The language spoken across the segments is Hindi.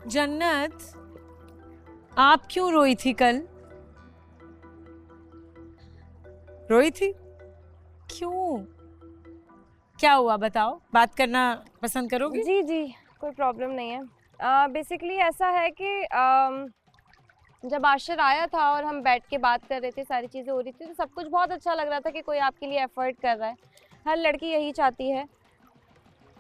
जन्नत, आप क्यों रोई थी कल? रोई थी क्यों? क्या हुआ बताओ, बात करना पसंद करोगी? जी जी, कोई प्रॉब्लम नहीं है। बेसिकली ऐसा है कि जब आशिर आया था और हम बैठ के बात कर रहे थे, सारी चीज़ें हो रही थी, तो सब कुछ बहुत अच्छा लग रहा था कि कोई आपके लिए एफर्ट कर रहा है। हर लड़की यही चाहती है।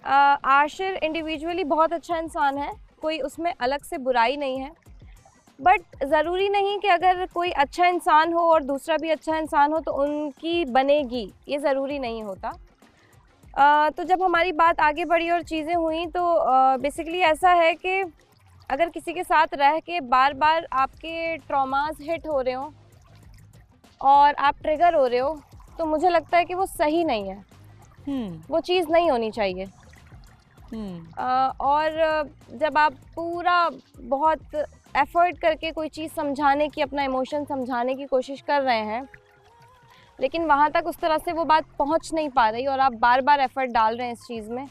आशिर इंडिविजुअली बहुत अच्छा इंसान है, कोई उसमें अलग से बुराई नहीं है, बट ज़रूरी नहीं कि अगर कोई अच्छा इंसान हो और दूसरा भी अच्छा इंसान हो तो उनकी बनेगी, ये ज़रूरी नहीं होता। तो जब हमारी बात आगे बढ़ी और चीज़ें हुई तो बेसिकली ऐसा है कि अगर किसी के साथ रह के बार बार आपके ट्रॉमास हिट हो रहे हो और आप ट्रिगर हो रहे हो, तो मुझे लगता है कि वो सही नहीं है। वो चीज़ नहीं होनी चाहिए। और जब आप पूरा बहुत एफर्ट करके कोई चीज़ समझाने की, अपना इमोशन समझाने की कोशिश कर रहे हैं, लेकिन वहाँ तक उस तरह से वो बात पहुँच नहीं पा रही और आप बार बार एफर्ट डाल रहे हैं इस चीज़ में,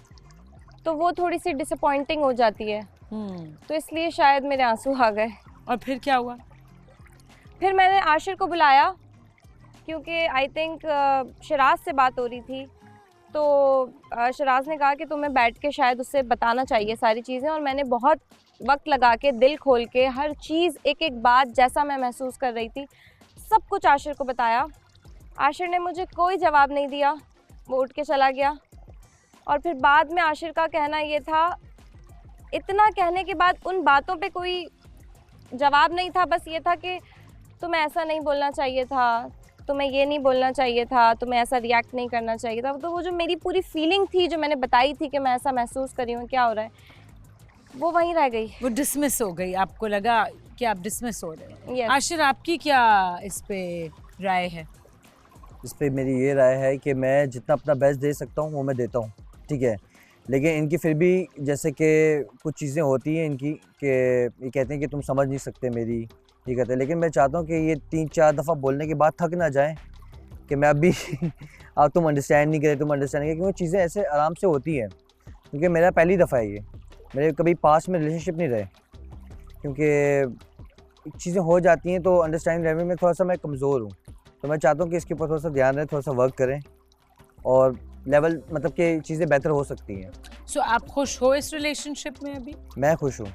तो वो थोड़ी सी डिसअपॉइंटिंग हो जाती है। तो इसलिए शायद मेरे आंसू आ गए। और फिर क्या हुआ? फिर मैंने आशिर को बुलाया क्योंकि आई थिंक शराज से बात हो रही थी, तो शराज ने कहा कि तुम्हें बैठ के शायद उससे बताना चाहिए सारी चीज़ें, और मैंने बहुत वक्त लगा के, दिल खोल के, हर चीज़, एक एक बात जैसा मैं महसूस कर रही थी, सब कुछ आशिर को बताया। आशिर ने मुझे कोई जवाब नहीं दिया, वो उठ के चला गया। और फिर बाद में आशिर का कहना ये था, इतना कहने के बाद उन बातों पे कोई जवाब नहीं था, बस ये था कि तुम्हें ऐसा नहीं बोलना चाहिए था, तुम्हें ये नहीं बोलना चाहिए था, तुम्हें ऐसा रिएक्ट नहीं करना चाहिए था। तो वो जो मेरी पूरी फीलिंग थी, जो मैंने बताई थी कि मैं ऐसा महसूस कर रही हूँ, क्या हो रहा है, वो वहीं रह गई। वो डिसमिस हो गई, आपको लगा कि आप डिसमिस हो रहे हैं। Yes. आशिर, आपकी क्या इस पे राय है? इस पे मेरी ये राय है कि मैं जितना अपना बेस्ट दे सकता हूँ वो मैं देता हूँ, ठीक है। लेकिन इनकी फिर भी जैसे कि कुछ चीज़ें होती हैं इनकी कि ये कहते हैं कि तुम समझ नहीं सकते मेरी, ये कहते हैं। लेकिन मैं चाहता हूँ कि ये 3-4 दफ़ा बोलने के बाद थक ना जाएं कि मैं अभी अब तुम अंडरस्टैंड नहीं करे, तुम अंडरस्टैंड नहीं करे, क्योंकि चीज़ें ऐसे आराम से होती हैं। क्योंकि मेरा पहली दफ़ा है ये, मेरे कभी पास में रिलेशनशिप नहीं रहे, क्योंकि चीज़ें हो जाती हैं तो अंडरस्टैंडिंग लेवल में थोड़ा सा मैं कमज़ोर हूँ। तो मैं चाहता हूँ कि इसके ऊपर थोड़ा सा ध्यान दें, थोड़ा सा वर्क करें और लेवल मतलब कि चीज़ें बेहतर हो सकती हैं। सो आप खुश हो इस रिलेशनशिप में अभी? मैं खुश हूँ।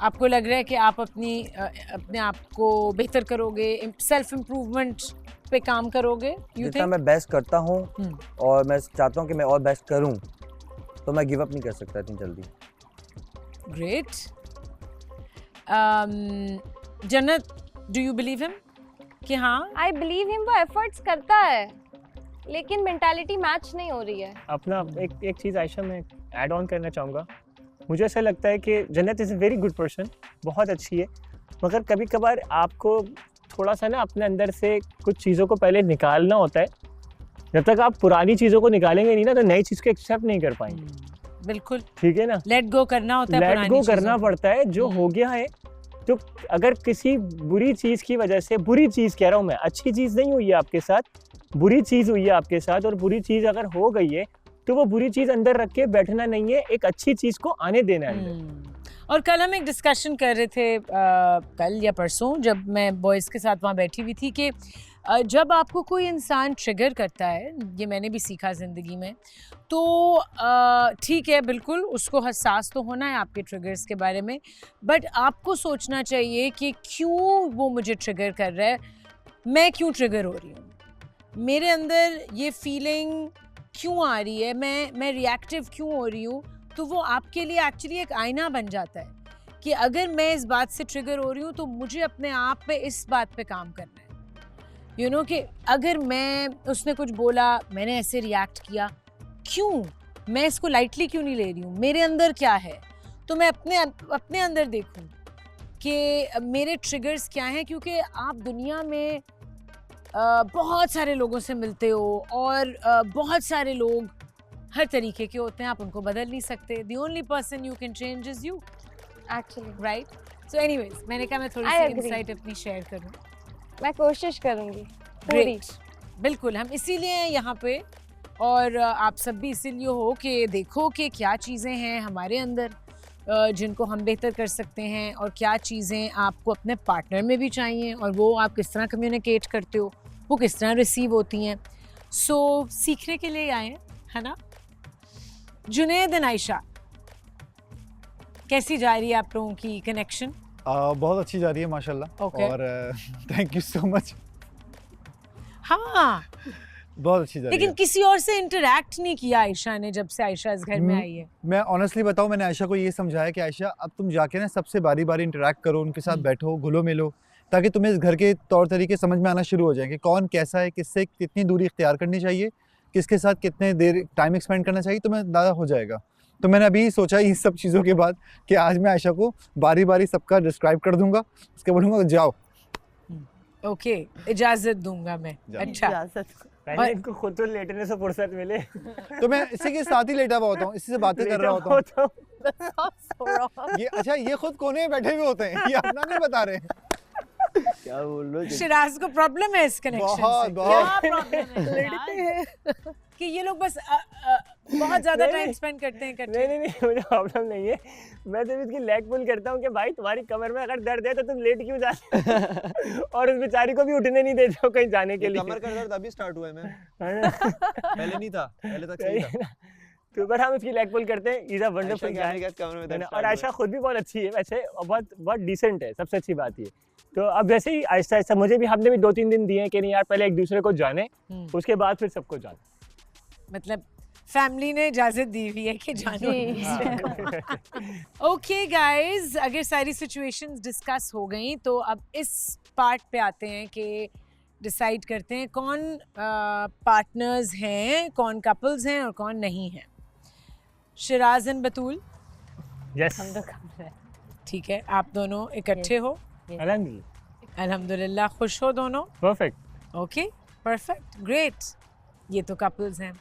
आपको लग रहा है कि आप अपने आप को बेहतर करोगे, सेल्फ इम्प्रूवमेंट पे काम करोगे? जितना मैं बेस्ट करता हूँ और मैं चाहता हूँ कि मैं और बेस्ट करूँ, तो मैं गिव अप नहीं कर सकता इतनी जल्दी। ग्रेट। जन्नत, डू यू बिलीव हिम कि हाँ? आई बिलीव हिम, वो एफर्ट्स करता है, लेकिन मेंटालिटी मैच नहीं हो रही है। अपना एक चीज़ आयशा मैं ऐड ऑन करना चाहूँगा। मुझे ऐसा लगता है कि जन्नत is a very good person, बहुत अच्छी है, मगर कभी कभार आपको थोड़ा सा ना अपने अंदर से कुछ चीज़ों को पहले निकालना होता है। जब तक आप पुरानी चीज़ों को निकालेंगे नहीं ना, तो नई चीज़ को एक्सेप्ट नहीं कर पाएंगे। बिल्कुल, ठीक है ना, लेट गो करना होता है, लेट गो करना पड़ता है। जो हो गया है, तो अगर किसी बुरी चीज़ की वजह से, बुरी चीज़ कह रहा हूँ मैं, अच्छी चीज़ नहीं हुई है आपके साथ, बुरी चीज़ हुई है आपके साथ, और बुरी चीज़ अगर हो गई है तो वो बुरी चीज़ अंदर रख के बैठना नहीं है, एक अच्छी चीज़ को आने देना है। और कल हम एक डिस्कशन कर रहे थे, कल या परसों, जब मैं बॉयज़ के साथ वहाँ बैठी हुई थी, कि जब आपको कोई इंसान ट्रिगर करता है, ये मैंने भी सीखा ज़िंदगी में, तो ठीक है, बिल्कुल उसको हसास तो होना है आपके ट्रिगर्स के बारे में, बट आपको सोचना चाहिए कि क्यों वो मुझे ट्रिगर कर रहा है, मैं क्यों ट्रिगर हो रही हूँ, मेरे अंदर ये फीलिंग क्यों आ रही है, मैं रिएक्टिव क्यों हो रही हूँ। तो वो आपके लिए एक्चुअली एक आईना बन जाता है कि अगर मैं इस बात से ट्रिगर हो रही हूँ तो मुझे अपने आप पे इस बात पे काम करना है। यू नो कि अगर मैं, उसने कुछ बोला, मैंने ऐसे रिएक्ट किया, क्यों, मैं इसको लाइटली क्यों नहीं ले रही हूँ, मेरे अंदर क्या है, तो मैं अपने अंदर देखूँ कि मेरे ट्रिगर्स क्या हैं। क्योंकि आप दुनिया में बहुत सारे लोगों से मिलते हो और बहुत सारे लोग हर तरीके के होते हैं, आप उनको बदल नहीं सकते। The only person you can change is you, actually, right? So anyways, मैंने कहा मैं थोड़ी I सी agree. इंसाइट अपनी शेयर करूं। मैं कोशिश करूँगी पूरी। Great. बिल्कुल, हम इसीलिए हैं यहाँ पे, और आप सब भी इसीलिए हो कि देखो कि क्या चीज़ें हैं हमारे अंदर जिनको हम बेहतर कर सकते हैं और क्या चीज़ें आपको अपने पार्टनर में भी चाहिए और वो आप किस तरह कम्युनिकेट करते हो, वो किस तरह रिसीव होती हैं। सो सीखने के लिए आए हैं, है ना। जुनैद एंड आयशा, कैसी जा रही है आप लोगों की कनेक्शन? बहुत अच्छी जा रही है माशाल्लाह। Okay. और थैंक यू सो मच। हाँ, बहुत अच्छी जा रही लेकिन है। किसी और से इंटरेक्ट नहीं किया आयशा ने जब से आयशा इस घर में आई है। मैं ऑनेस्टली बताऊं, मैंने आयशा को ये समझाया कि आयशा अब तुम जाके ना सबसे बारी बारी इंटरेक्ट करो, उनके साथ बैठो, घुलो मिलो, ताकि तुम्हें इस घर के तौर तरीके समझ में आना शुरू हो जाए कि कौन कैसा है, किससे कितनी दूरी इख्तियार करनी चाहिए, किसके साथ कितने देर टाइम एक्सपेंड करना चाहिए, तुम्हें अंदाजा हो जाएगा। तो मैंने अभी सोचा इन सब चीज़ों के बाद कि आज मैं आयशा को बारी बारी सबका डिस्क्राइब कर दूंगा, उसके बोलूँगा जाओ। ओके, इजाजत दूंगा मैं। अच्छा, पहले इनको खुद तो लेटने से फुर्सत मिले। तो मैं इसी के साथ ही लेटा हुआ होता हूँ, इसी से बातें कर रहा होता हूँ। ये अच्छा, ये खुद कोने में बैठे हुए होते हैं, ये अपना नहीं बता रहे हैं। क्या बोल रहे हो? शिराज को प्रॉब्लम है इस कनेक्शन बहुत, से। बहुत। क्या प्रॉब्लम है कि ये लोग बस बहुत ज्यादा टाइम स्पेंड करते हैं इकट्ठे। नहीं, मुझे प्रॉब्लम नहीं है। मैं तो इसकी लेग पुल करता हूँ कि भाई तुम्हारी कमर में अगर दर्द है तो तुम लेट क्यों जाते और उस बेचारी को भी उठने नहीं देते हो कहीं जाने के लिए। कमर का दर्द अभी स्टार्ट हुआ है मैं, है ना? पहले नहीं था, पहले तक सही था। तो बट हम इसकी लेग पुल करते हैं। इज अ वंडरफुल गाय। कमर में है दर्द ना? start और हुआ आयशा खुद भी बहुत अच्छी है वैसे, और बहुत डिसेंट है, सबसे अच्छी बात ये। तो अब वैसे ही आहिस्ता आहिस्ता मुझे भी, हमने भी 2-3 दिन दिए हैं कि नहीं यार पहले एक दूसरे को जाने, उसके बाद फिर सबको जाने। मतलब फैमिली ने इजाजत दी हुई है कि जानो। ओके गाइस, अगर सारी सिचुएशंस डिस्कस हो गई तो अब इस पार्ट पे आते हैं कि डिसाइड करते हैं कौन पार्टनर्स हैं, कौन कपल्स हैं और कौन नहीं हैं। शिराज एंड बतूल, यस, हम तो कम है। ठीक है, आप दोनों इकट्ठे हो, अल्हम्दुलिल्लाह, अल्हम्दुलिल्लाह खुश हो दोनों। परफेक्ट। Okay, perfect, great. ये तो कपल्स हैं।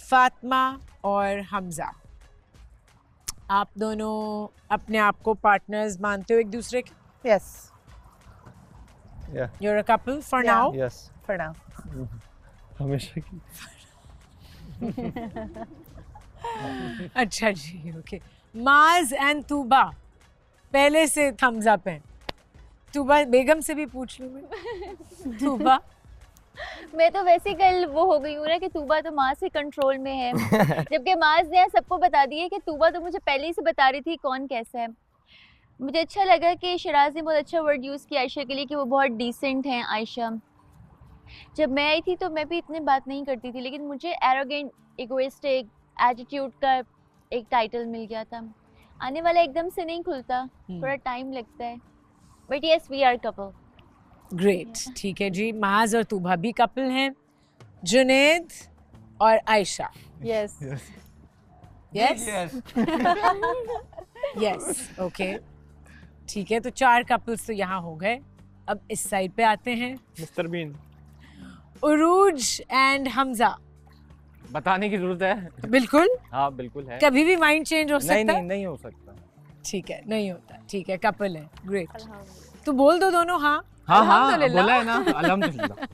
फातिमा और हमजा, आप दोनों अपने आप को पार्टनर्स मानते हो एक दूसरे के? Yes, You're a couple for Yeah. now? Yes, for now. हमेशा की। अच्छा जी, ओके। माज एंड तूबा पहले से थम्स अप हैं। तूबा बेगम से भी पूछ लूँ मैं। तूबा, मैं तो वैसे कल वो हो गई हूँ ना कि तूबा तो माँ से कंट्रोल में है, जबकि माज ने सबको बता दिया कि तूबा तो मुझे पहले ही से बता रही थी कौन कैसा है। मुझे अच्छा लगा कि शिराज ने बहुत अच्छा वर्ड यूज़ किया आयशा के लिए कि वो बहुत डिसेंट हैं। आयशा, जब मैं आई थी तो मैं भी इतनी बात नहीं करती थी, लेकिन मुझे एरोगेंट, इगोइस्टिक, एटीट्यूड का एक टाइटल मिल गया था। आने वाला एकदम से नहीं खुलता, थोड़ा टाइम लगता है, but yes we are couple. Great, ठीक है जी। माज और तूबा भी कपल हैं। जुनैद और Ayesha, yes, yes yes, okay, ठीक है। तो 4 कपल्स तो यहाँ हो गए। अब इस साइड पे आते हैं। Mister been, Urooj and Hamza, बताने की जरूरत है? बिल्कुल, हाँ बिल्कुल है। कभी भी माइंड चेंज हो सकता है। नहीं हो सकता। ठीक है, नहीं होता, ठीक है, कपल है। ग्रेट, तो बोल दो दोनों हाँ। हाँ बोला है ना, अल्हम्दुलिल्लाह।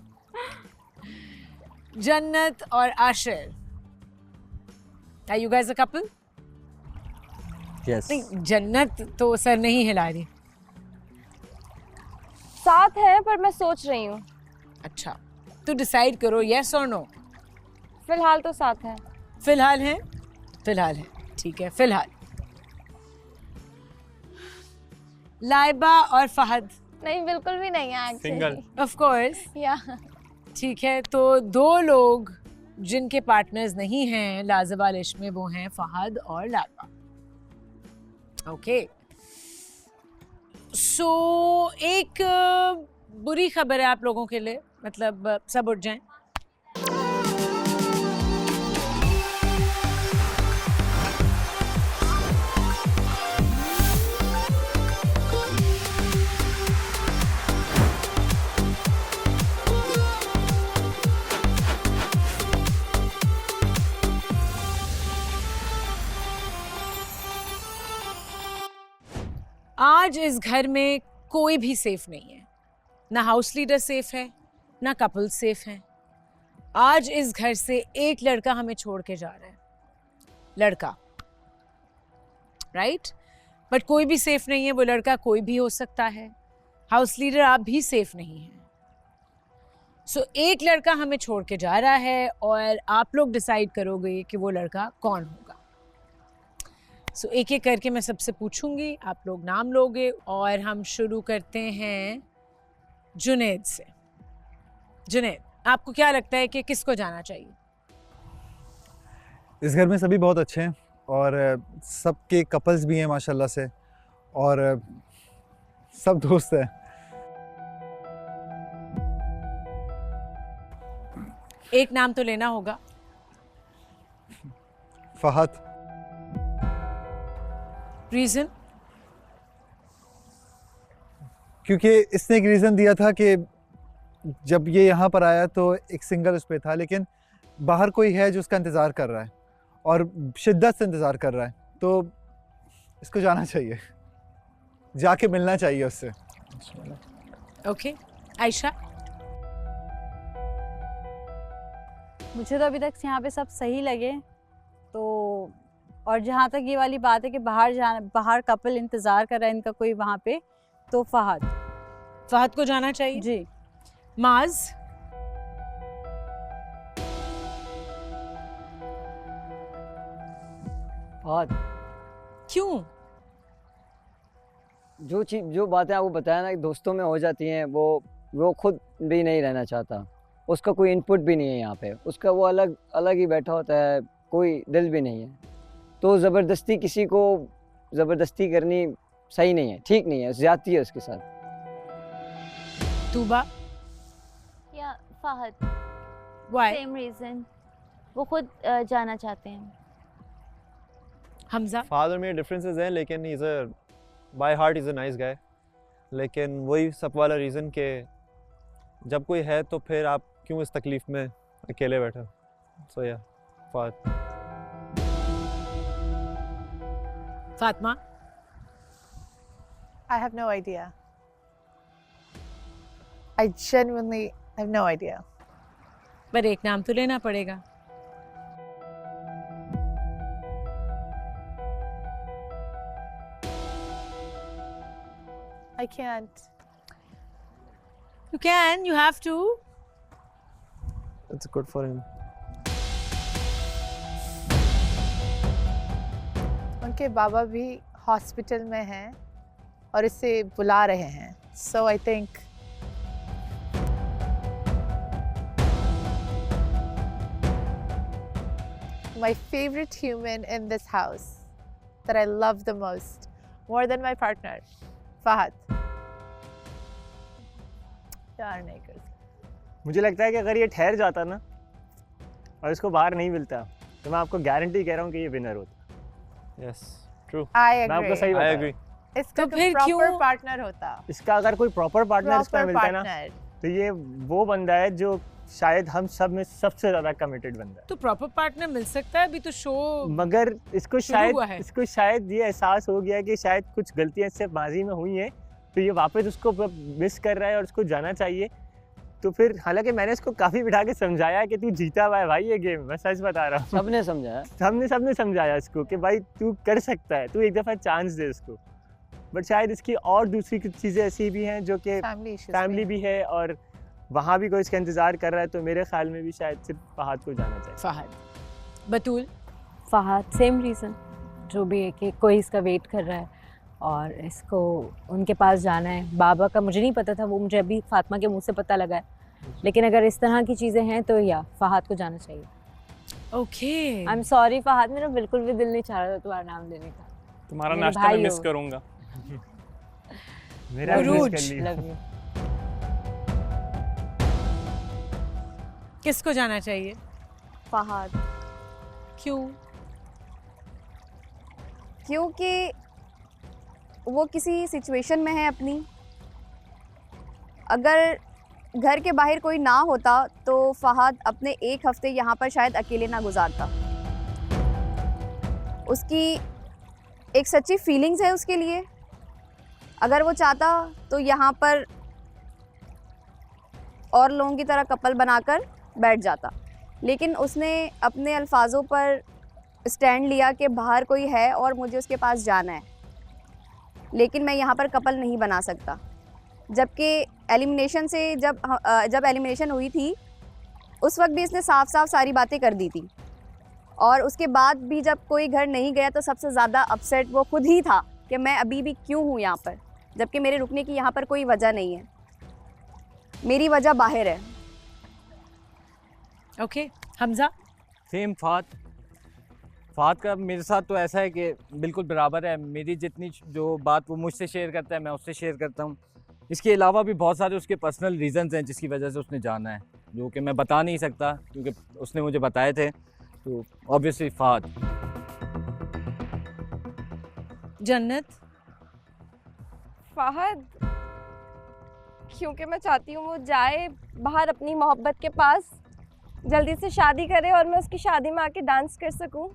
जन्नत और Ashir, are you guys a couple? Yes, नहीं, जन्नत तो सर नहीं हिला रही। साथ है पर मैं सोच रही हूँ। अच्छा, तो डिसाइड करो, यस और नो। फिलहाल तो साथ है। फिलहाल है, फिलहाल है, ठीक है, फिलहाल। लाइबा और फहद, नहीं, बिल्कुल भी नहीं है सिंगल। एक्चुअली। ऑफ कोर्स, या ठीक है। तो 2 लोग जिनके पार्टनर्स नहीं हैं लाजवाल इश्क में, वो हैं फहद और लाइबा। ओके, सो एक बुरी खबर है आप लोगों के लिए, मतलब सब उठ जाएं। आज इस घर में कोई भी सेफ नहीं है, ना हाउस लीडर सेफ है, ना कपल सेफ है। आज इस घर से एक लड़का हमें छोड़ के जा रहा है। लड़का, राइट? बट कोई भी सेफ नहीं है, वो लड़का कोई भी हो सकता है, हाउस लीडर आप भी सेफ नहीं हैं। सो एक लड़का हमें छोड़ के जा रहा है और आप लोग डिसाइड करोगे कि वो लड़का कौन होगा। सो एक एक करके मैं सबसे पूछूंगी, आप लोग नाम लोगे और हम शुरू करते हैं जुनैद से। जुनैद, आपको क्या लगता है कि किसको जाना चाहिए? इस घर में सभी बहुत अच्छे हैं और सबके कपल्स भी हैं माशाल्लाह से, और सब दोस्त हैं। एक नाम तो लेना होगा। फहद। रीजन? क्योंकि इसने एक रीज़न दिया था कि जब ये यहाँ पर आया तो एक सिंगल उस पे था, लेकिन बाहर कोई है जो उसका इंतज़ार कर रहा है और शिद्दत से इंतज़ार कर रहा है, तो इसको जाना चाहिए, जाके मिलना चाहिए उससे। ओके, आयशा? मुझे तो अभी तक यहाँ पे सब सही लगे, तो और जहाँ तक ये वाली बात है कि बाहर कपल इंतज़ार कर रहा है इनका कोई वहाँ पे, तो फहद को जाना चाहिए जी। माज? फहद। क्यों? जो बातें आपको बताया ना कि दोस्तों में हो जाती हैं, वो खुद भी नहीं रहना चाहता, उसका कोई इनपुट भी नहीं है यहाँ पे, उसका वो अलग ही बैठा होता है, कोई दिल भी नहीं है, तो ज़बरदस्ती किसी को ज़बरदस्ती करनी सही नहीं है, ठीक नहीं है, ज़्यादती है उसके साथ। तूबा? या फहद, व्हाई? सेम रीजन, वो खुद जाना चाहते हैं। हमजा? फादर में डिफरेंसेस हैं, लेकिन is a by heart is a nice guy, लेकिन वही सब वाला रीज़न कि जब कोई है तो फिर आप क्यों इस तकलीफ में अकेले बैठे। सो या Fahad. Fatima? I have no idea. I genuinely have no idea. पर एक नाम तो लेना पड़ेगा। I can't. You can, you have to. It's good for him. उनके बाबा भी हॉस्पिटल में हैं और इसे बुला रहे हैं। So I think my favorite human in this house that I love the most, more than my partner, Fahad. यार नहीं कर सकती। मुझे लगता है कि अगर ये ठहर जाता ना और इसको बाहर नहीं मिलता, तो मैं आपको गारंटी कह रहा हूँ कि ये विनर होता। Yes, true. I मैं आपको agree. सही I बता agree. इसका तो तो फिर प्रॉपर क्यों- पार्टनर होता। इसका अगर कोई प्रॉपर पार्टनर इसको प्रॉपर मिलता है ना, पार्टनर। तो ये वो बंदा है जो शायद हम सब में सबसे ज़्यादा कमिटेड बंदा है। तो प्रॉपर पार्टनर मिल सकता है, अभी तो शो मगर इसको हुआ है। शायद ये एहसास हो गया कि शायद कुछ गलतियां इससे माजी में हुई हैं, तो ये वापस उसको मिस कर रहा है और उसको जाना चाहिए। तो फिर हालांकि मैंने इसको काफ़ी बिठा के समझाया है कि तू जीता हुआ है भाई ये गेम, मैं सच बता रहा हूँ। सबने समझाया। सबने समझाया इसको कि भाई तू कर सकता है, तू एक दफ़ा चांस दे इसको। बट शायद इसकी और दूसरी कुछ चीज़ें ऐसी भी हैं जो कि फैमिली भी है और वहाँ भी कोई इसका इंतज़ार कर रहा है, तो मेरे ख्याल में भी शायद सिर्फ फहद को जाना चाहिए। फहद। बतूल? फहद, सेम रीज़न, जो भी है कि कोई इसका वेट कर रहा है और इसको उनके पास जाना है। बाबा का मुझे नहीं पता था, वो मुझे अभी फातिमा के मुंह से पता लगा है, लेकिन अगर इस तरह की चीज़ें हैं तो या फहद को जाना चाहिए। Okay. I am sorry Fahad, मेरा बिल्कुल भी दिल नहीं चाह रहा था तुम्हारा नाम लेने का। तुम्हारा मेरे नाश्ता मैं भाई मिस हो। करूंगा। मेरा भी miss कर लिया। Love you. किसको जाना चाहिए? फहद, क्यों? क्योंकि वो किसी सिचुएशन में है अपनी। अगर घर के बाहर कोई ना होता तो फहद अपने एक हफ्ते यहाँ पर शायद अकेले ना गुजारता। उसकी एक सच्ची फीलिंग्स है उसके लिए। अगर वो चाहता तो यहाँ पर और लोगों की तरह कपल बनाकर बैठ जाता, लेकिन उसने अपने अल्फाजों पर स्टैंड लिया कि बाहर कोई है और मुझे उसके पास जाना है, लेकिन मैं यहाँ पर कपल नहीं बना सकता। जबकि एलिमिनेशन से जब एलिमिनेशन हुई थी उस वक्त भी इसने साफ साफ सारी बातें कर दी थी, और उसके बाद भी जब कोई घर नहीं गया तो सबसे ज़्यादा अपसेट वो खुद ही था कि मैं अभी भी क्यों हूँ यहाँ पर, जबकि मेरे रुकने की यहाँ पर कोई वजह नहीं है, मेरी वजह बाहर है। ओके हमजा। सेम फात का मेरे साथ तो ऐसा है कि बिल्कुल बराबर है। मेरी जितनी जो बात वो मुझसे शेयर करता है मैं उससे शेयर करता हूँ। इसके अलावा भी बहुत सारे उसके पर्सनल रीजंस हैं जिसकी वजह से उसने जाना है, जो कि मैं बता नहीं सकता क्योंकि उसने मुझे बताए थे। तो ऑब्वियसली फात। जन्नत। फहद, क्योंकि मैं चाहती हूँ वो जाए बाहर अपनी मोहब्बत के पास, जल्दी से शादी करे और मैं उसकी शादी में आके डांस कर सकूं।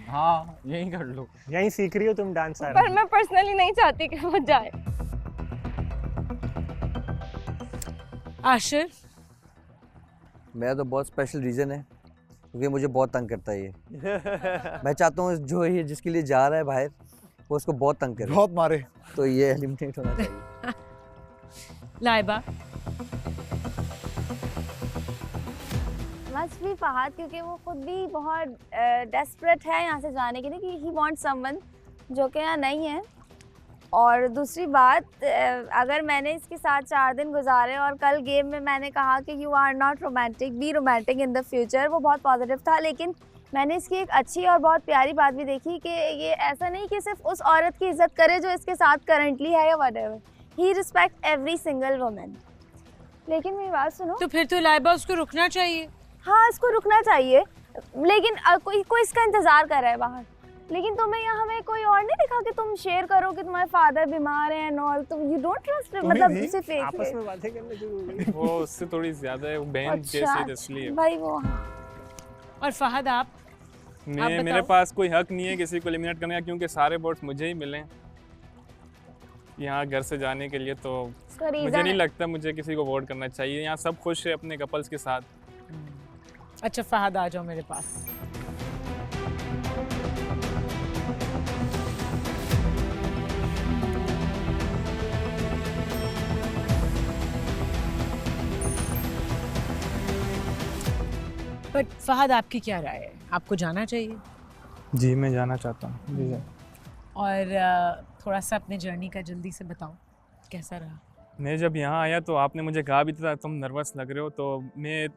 हाँ यही कर लो, यहीं सीख रही हो तुम डांस। पर मैं पर्सनली नहीं चाहती कि वो जाए। आशिर। मेरा तो बहुत स्पेशल रीज़न है क्योंकि मुझे बहुत तंग करता है ये। मैं चाहता हूँ जो ये जिसके लिए जा रहा है बाहर वो उसको बहुत तंग करे, बहुत मारे, तो ये एलिमिनेट होना चाहिए। लाइबा। मस्ट बी फहद, क्योंकि वो खुद भी बहुत डेस्परेट है यहाँ से जाने के लिए कि ही वांट समवन जो कि यहाँ नहीं है। और दूसरी बात, अगर मैंने इसके साथ 4 दिन गुजारे और कल गेम में मैंने कहा कि you are not romantic, be romantic in the future, वो बहुत पॉजिटिव था, लेकिन मैंने इसकी एक अच्छी और बहुत प्यारी बात भी देखी कि ये ऐसा नहीं कि सिर्फ उस औरत की इज्जत करे जो इसके साथ करंटली है या व्हाटएवर, ही रिस्पेक्ट एवरी सिंगल वुमन। लेकिन मेरी बात सुनो, तो फिर तो लाइबा उसको रुकना चाहिए। हाँ इसको रुकना चाहिए, लेकिन कोई इसका इंतज़ार कर रहा है बाहर, लेकिन तुम्हें यहाँ हमें कोई और नहीं दिखा कि तुम शेयर करो कि तुम्हारे फादर बीमार हैं और तुम यू डोंट ट्रस्ट, मतलब उसे फेक आपस में बातें करने शुरू हो गई। वो उससे थोड़ी ज्यादा है, वो बहन जैसी है इसलिए। भाई वो। और फहद आप मेरे पास कोई हक नहीं है किसी को एलिमिनेट करने का, क्योंकि सारे वोट्स मुझे ही मिले यहाँ घर से जाने के लिए, तो मुझे नहीं लगता मुझे किसी को वोट करना चाहिए। यहाँ सब खुश है अपने कपल्स के साथ। अच्छा फहद आ जाओ मेरे पास। बट फहद आपकी क्या राय है, आपको जाना चाहिए? जी मैं जाना चाहता हूँ। जी सर। और थोड़ा सा अपने जर्नी का जल्दी से बताओ, कैसा रहा? मैं जब यहाँ आया तो आपने मुझे कहा भी था तुम नर्वस लग रहे हो, तो मैं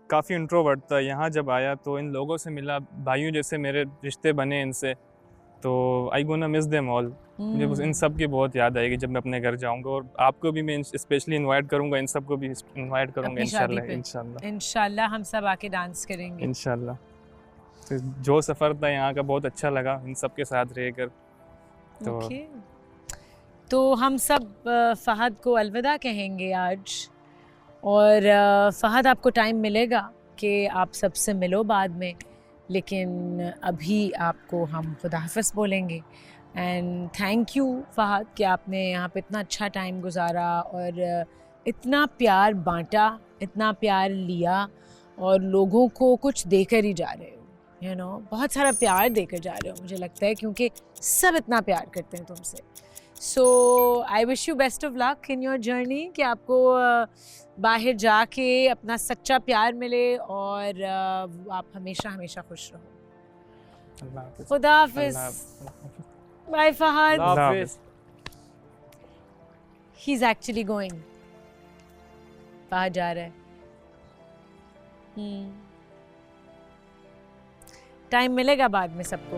काफ़ी इंट्रोवर्ट था। यहाँ जब आया तो इन लोगों से मिला, भाइयों जैसे मेरे रिश्ते बने इनसे, तो I gonna miss them all. मुझे इन सब की बहुत याद आएगी जब मैं अपने घर जाऊँगा, और आपको भी मैं स्पेशली इनवाइट करूँगा, इन सबको भी इनवाइट करूँगा इंशाल्लाह। इंशाल्लाह हम सब आके डांस करेंगे इंशाल्लाह। तो जो सफ़र था यहाँ का बहुत अच्छा लगा इन सब के साथ रहकर। तो हम सब फहद को अलविदा कहेंगे आज, और फहद आपको टाइम मिलेगा कि आप सबसे मिलो बाद में, लेकिन अभी आपको हम खुदा हाफ़िज़ बोलेंगे। एंड थैंक यू फहद कि आपने यहाँ पे इतना अच्छा टाइम गुजारा और इतना प्यार बांटा, इतना प्यार लिया, और लोगों को कुछ देकर ही जा रहे हो, यू नो, बहुत सारा प्यार देकर जा रहे हो मुझे लगता है, क्योंकि सब इतना प्यार करते हैं तुमसे। So I wish you best of luck in your journey, कि आपको बाहर जाके अपना सच्चा प्यार मिले और आप हमेशा हमेशा खुश रहो। खुदा हाफिज़। Bye Fahad. He is actually going, Fahad जा रहा है। टाइम मिलेगा बाद में सबको।